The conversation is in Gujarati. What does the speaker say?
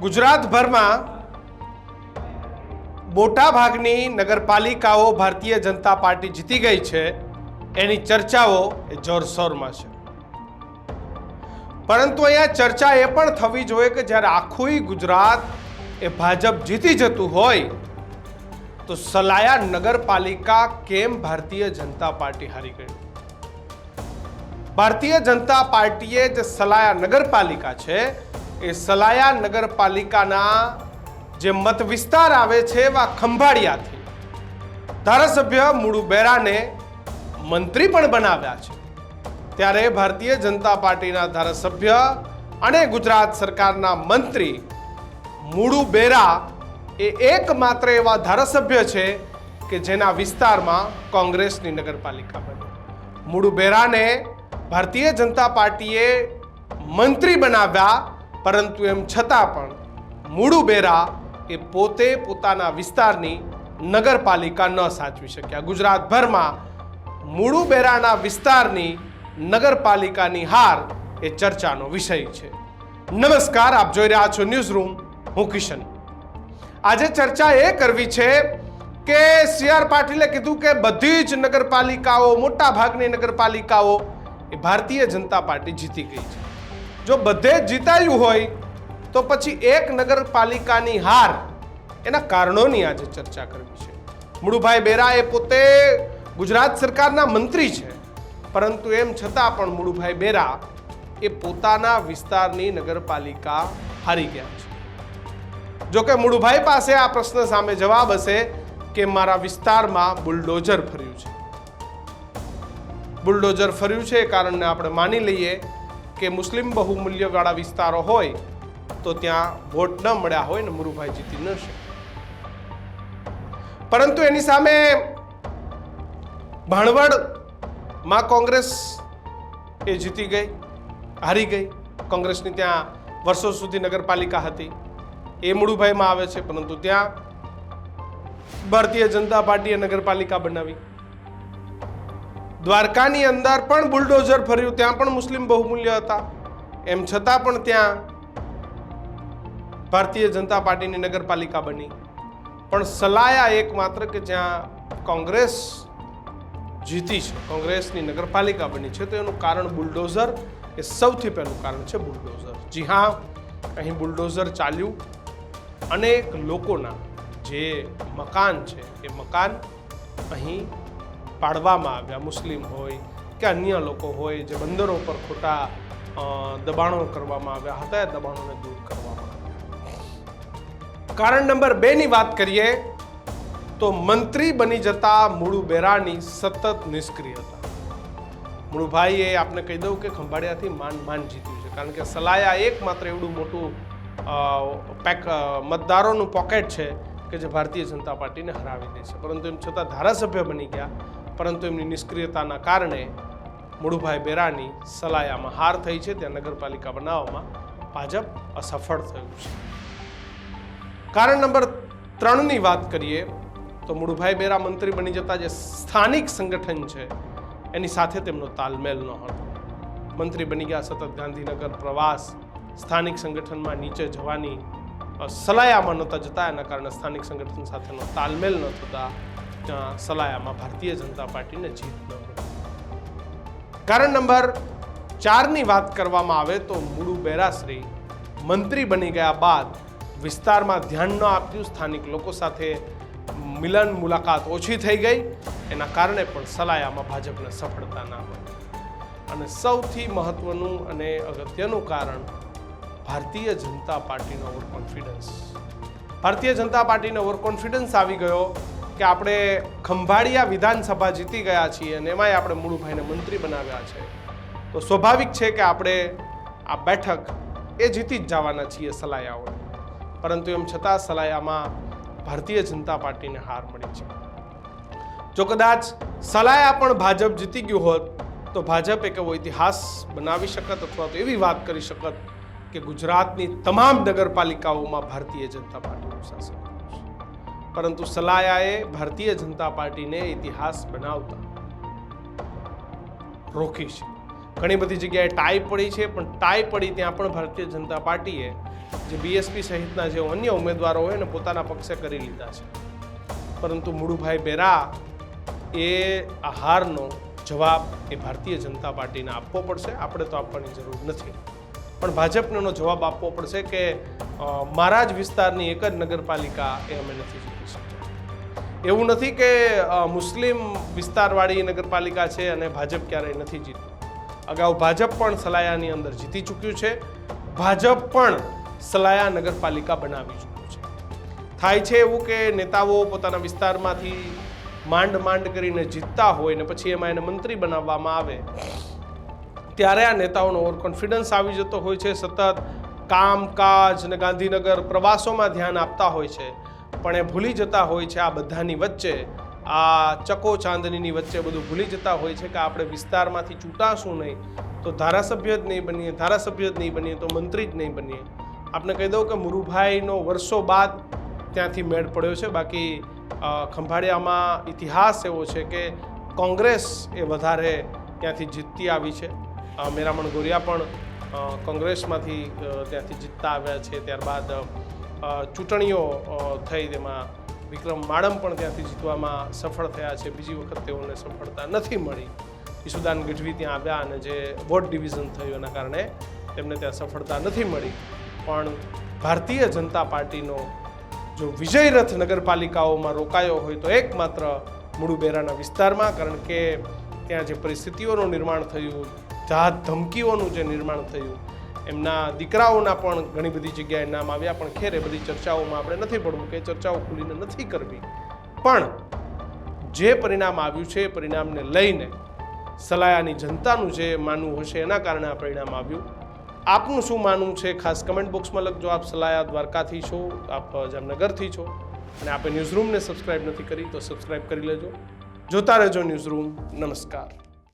ગુજરાતભરમાં મોટા ભાગની નગરપાલિકાઓ ભારતીય જનતા પાર્ટી જીતી ગઈ છે એની ચર્ચાઓ એ જોરશોરમાં છે। પરંતુ અહીંયા ચર્ચા એ પણ થવી જોઈએ કે જ્યારે આખું ગુજરાત એ ભાજપ જીતી જતું હોય તો સલાયા નગરપાલિકા કેમ ભારતીય જનતા પાર્ટી હારી ગઈ? ભારતીય જનતા પાર્ટીએ જે સલાયા નગરપાલિકા છે એ સલાયા નગરપાલિકાના જે મત વિસ્તાર આવે છે એવા ખંભાળિયાથી ધારાસભ્ય મુળુ બેરાને મંત્રી પણ બનાવ્યા છે। ત્યારે ભારતીય જનતા પાર્ટીના ધારાસભ્ય અને ગુજરાત સરકારના મંત્રી મુળુ બેરા એ એકમાત્ર એવા ધારાસભ્ય છે કે જેના વિસ્તારમાં કોંગ્રેસની નગરપાલિકા બની। મુળુ બેરાને ભારતીય જનતા પાર્ટીએ મંત્રી બનાવ્યા, પરંતુ એમ છતાં પણ મુળુ બેરા એ પોતે પોતાના વિસ્તારની નગરપાલિકા ન સાચવી શક્યા। ગુજરાતભરમાં મુળુ બેરાના વિસ્તારની નગરપાલિકાની હાર એ ચર્ચાનો વિષય છે। નમસ્કાર, આપ જોઈ રહ્યા છો ન્યૂઝ રૂમ, હું કિશન। આજે ચર્ચા એ કરવી છે કે સી.આર. પાટીલે કીધું કે બધી જ નગરપાલિકાઓ, મોટા ભાગની નગરપાલિકાઓ એ ભારતીય જનતા પાર્ટી જીતી ગઈ છે। જો બધે જ જીતાયું હોય તો પછી એક નગરપાલિકાની હાર, એના કારણોની આજે ચર્ચા કરવી છે। મુળુભાઈ બેરા એ પોતે ગુજરાત સરકારના મંત્રી છે, પરંતુ એમ છતાં પણ મુળુભાઈ બેરા એ પોતાના વિસ્તારની નગરપાલિકા હારી ગયા છે। જોકે મુળુભાઈ પાસે આ પ્રશ્ન સામે જવાબ હશે કે મારા વિસ્તારમાં બુલડોઝર ફર્યું છે। બુલડોઝર ફર્યું છે એ કારણને આપણે માની લઈએ કે મુસ્લિમ બહુમૂલ્યવાળા વિસ્તારો હોય તો ત્યાં વોટ ન મળ્યા હોય ને મુળુભાઈ જીતી ન શકે। પરંતુ એની સામે ભાણવડમાં કોંગ્રેસ એ જીતી ગઈ, હારી ગઈ। કોંગ્રેસની ત્યાં વર્ષો સુધી નગરપાલિકા હતી, એ મુળુભાઈમાં આવે છે, પરંતુ ત્યાં ભારતીય જનતા પાર્ટીએ નગરપાલિકા બનાવી। દ્વારકાની અંદર પણ બુલડોઝર ફર્યું, ત્યાં પણ મુસ્લિમ બહુમૂલ્ય હતા, એમ છતાં પણ ત્યાં ભારતીય જનતા પાર્ટીની નગરપાલિકા બની। પણ સલાયા એકમાત્ર કે જ્યાં કોંગ્રેસ જીતી છે, કોંગ્રેસની નગરપાલિકા બની છે, તો એનું કારણ બુલડોઝર એ સૌથી પહેલું કારણ છે બુલડોઝર। જી હા, અહીં બુલડોઝર ચાલ્યું, અનેક લોકોના જે મકાન છે એ મકાન અહીં પાડવામાં આવ્યા, મુસ્લિમ હોય કે અન્ય લોકો હોય, જે બંદરો પર ખોટા દબાણો કરવામાં આવ્યા હતા, એ દબાણોને દૂર કરવામાં આવ્યા। કારણ નંબર 2 ની વાત કરીએ તો મંત્રી બની જતા મુળુ બેરાની સતત નિષ્ક્રિયતા। મુળુભાઈએ આપને કહી દઉં કે ખંભાળિયાથી માંડ જીત્યું છે, કારણ કે સલાયા એકમાત્ર એવડું મોટું મતદારોનું પોકેટ છે કે જે ભારતીય જનતા પાર્ટીને હરાવી દે છે, પરંતુ એમ છતાં ધારાસભ્ય બની ગયા, પરંતુ એમની નિષ્ક્રિયતાના કારણે મુળુભાઈ બેરાની સલાયામાં હાર થઈ છે। ત્યાં નગરપાલિકા બનાવવામાં ભાજપ અસફળ થયું છે। કારણ નંબર 3 ની વાત કરીએ તો મુળુભાઈ બેરા મંત્રી બની જતા જે સ્થાનિક સંગઠન છે એની સાથે તેમનો તાલમેલ ન હતો। મંત્રી બની ગયા, સતત ગાંધીનગર પ્રવાસ, સ્થાનિક સંગઠનમાં નીચે જવાની સલાયામાં નહોતા જતા, એના કારણે સ્થાનિક સંગઠન સાથેનો તાલમેલ ન થતા સલાયામાં ભારતીય જનતા પાર્ટીને જીત ન મળી। કારણ નંબર 4 ની વાત કરવામાં આવે તો મુળુ બેરાશ્રી મંત્રી બની ગયા બાદ વિસ્તારમાં ધ્યાન ન આપ્યું, સ્થાનિક લોકો સાથે મિલન મુલાકાત ઓછી થઈ ગઈ, એના કારણે પણ સલાયામાં ભાજપને સફળતા ના મળી। અને સૌથી મહત્વનું અને અગત્યનું કારણ ભારતીય જનતા પાર્ટીનો ઓવર કોન્ફિડન્સ। ભારતીય જનતા પાર્ટીને ઓવર કોન્ફિડન્સ આવી ગયો કે આપણે ખંભાળિયા વિધાનસભા જીતી ગયા છીએ અને એમાંય આપણે મુળુભાઈને મંત્રી બનાવ્યા છે, તો સ્વાભાવિક છે કે આપણે આ બેઠક એ જીતી જ જવાના છીએ સલાયાઓને। પરંતુ એમ છતાં સલાયામાં ભારતીય જનતા પાર્ટીને હાર મળી છે। જો કદાચ સલાયા પણ ભાજપ જીતી ગયું હોત તો ભાજપ એક એવો ઇતિહાસ બનાવી શકત, અથવા તો એવી વાત કરી શકત કે ગુજરાતની તમામ નગરપાલિકાઓમાં ભારતીય જનતા પાર્ટીનું શાસન છે। પરંતુ સલાયાએ ભારતીય જનતા પાર્ટીને ઇતિહાસ બનાવતા રોકી છે। ઘણી બધી જગ્યાએ ટાઈ પડી છે, પણ ટાઈ પડી ત્યાં પણ ભારતીય જનતા પાર્ટીએ જે બીએસપી સહિતના જે અન્ય ઉમેદવારો હોય ને પોતાના પક્ષે કરી લીધા છે. પરંતુ મુળુભાઈ બેરા એ આ હારનો જવાબ એ ભારતીય જનતા પાર્ટીને આપવો પડશે. આપણે તો આપવાની જરૂર નથી, પણ ભાજપને એનો જવાબ આપવો પડશે કે મારા જ વિસ્તારની એક જ નગરપાલિકા એ અમે નથી જીતી શકતા. એવું નથી કે મુસ્લિમ વિસ્તારવાળી નગરપાલિકા છે અને ભાજપ ક્યારેય નથી જીત્યું. અગાઉ ભાજપ પણ સલાયાની અંદર જીતી ચૂક્યું છે. ભાજપ પણ સલાયા નગરપાલિકા બનાવી ચૂક્યું છે. થાય છે એવું કે નેતાઓ પોતાના વિસ્તારમાંથી માંડ કરીને જીતતા હોય ને પછી એમાં એને મંત્રી બનાવવામાં આવે ત્યારે આ નેતાઓનો ઓવર કોન્ફિડન્સ આવી જતો હોય છે. સતત કામકાજ ને ગાંધીનગર પ્રવાસોમાં ધ્યાન આપતા હોય છે, પણ એ ભૂલી જતા હોય છે આ બધાની વચ્ચે, આ ચકો ચાંદનીની વચ્ચે બધું ભૂલી જતા હોય છે કે આપણે વિસ્તારમાંથી ચૂંટાશું નહીં તો ધારાસભ્ય જ નહીં બનીએ, ધારાસભ્ય જ નહીં બનીએ તો મંત્રી જ નહીં બનીએ. આપણે કહી દઉં કે મુરુભાઈનો વર્ષો બાદ ત્યાંથી મેળ પડ્યો છે. બાકી ખંભાળિયામાં ઇતિહાસ એવો છે કે કોંગ્રેસ એ વધારે ત્યાંથી જીતતી આવી છે. મેરામણ ગોરિયા પણ કોંગ્રેસમાંથી ત્યાંથી જીતતા આવ્યા છે. ત્યારબાદ ચૂંટણીઓ થઈ, તેમાં વિક્રમ માડમ પણ ત્યાંથી જીતવામાં સફળ થયા છે. બીજી વખત તેઓને સફળતા નથી મળી. ઈસુદાન ગઢવી ત્યાં આવ્યા અને જે વોટ ડિવિઝન થયું એના કારણે તેમને ત્યાં સફળતા નથી મળી. પણ ભારતીય જનતા પાર્ટીનો જો વિજય રથ નગરપાલિકાઓમાં રોકાયો હોય તો એકમાત્ર મુળુબેરાના વિસ્તારમાં, કારણ કે ત્યાં જે પરિસ્થિતિઓનું નિર્માણ થયું, જાત ધમકીઓનું જે નિર્માણ થયું, એમના દીકરાઓના પણ ઘણી બધી જગ્યાએ નામ આવ્યા. પણ ખેર એ બધી ચર્ચાઓમાં આપણે નથી પડવું કે ચર્ચાઓ ખુલીને નથી કરવી. પણ જે પરિણામ આવ્યું છે એ પરિણામને લઈને સલાયાની જનતાનું જે માનવું હશે એના કારણે આ પરિણામ આવ્યું. આપનું શું માનવું છે ખાસ કમેન્ટ બોક્સમાં લખજો. આપ સલાયા દ્વારકાથી છો, આપ જામનગરથી છો અને આપે ન્યૂઝરૂમને સબસ્ક્રાઈબ નથી કરી તો સબસ્ક્રાઈબ કરી લેજો. જોતા રહેજો ન્યૂઝરૂમ. નમસ્કાર.